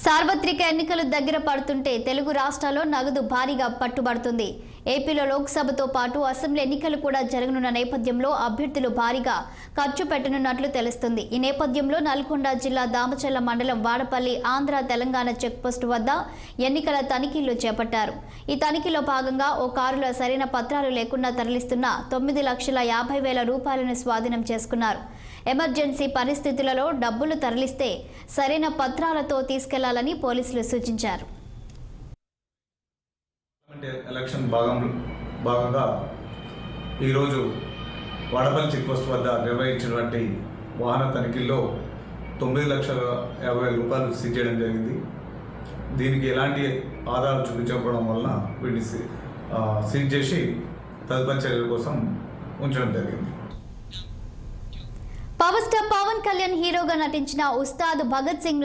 సార్వత్రిక ఎన్నికలు దగ్గర పడుతుంటే తెలుగు రాష్ట్రాల్లో నగదు భారీగా పట్టుబడుతుంది. ఏపీలో లోక్సభతో పాటు అసెంబ్లీ ఎన్నికలు కూడా జరగనున్న నేపథ్యంలో అభ్యర్థులు భారీగా ఖర్చు పెట్టనున్నట్లు తెలుస్తుంది. ఈ నేపథ్యంలో నల్గొండ జిల్లా దామచర్ల మండలం వాడపల్లి ఆంధ్ర తెలంగాణ చెక్పోస్టు వద్ద ఎన్నికల తనిఖీలు చేపట్టారు. ఈ తనిఖీలో భాగంగా ఓ కారులో సరైన పత్రాలు లేకుండా తరలిస్తున్న 9,50,000 రూపాయలను స్వాధీనం చేసుకున్నారు. ఎమర్జెన్సీ పరిస్థితులలో డబ్బులు తరలిస్తే సరైన పత్రాలతో తీసుకెళ్లాలని పోలీసులు సూచించారు. ఎలక్షన్ భాగంగా ఈరోజు వాడపల్లి చెక్పోస్ట్ వద్ద నిర్వహించినటువంటి వాహన తనిఖీల్లో 9,50,000 రూపాయలు సీజ్ చేయడం జరిగింది. దీనికి ఎలాంటి ఆధారాలు చూపించకపోవడం వలన వీటిని సీజ్ చేసి తదుపరి చర్యల కోసం ఉంచడం జరిగింది. పవర్ స్టార్ పవన్ కళ్యాణ్ హీరోగా నటించిన ఉస్తాద్ భగత్ సింగ్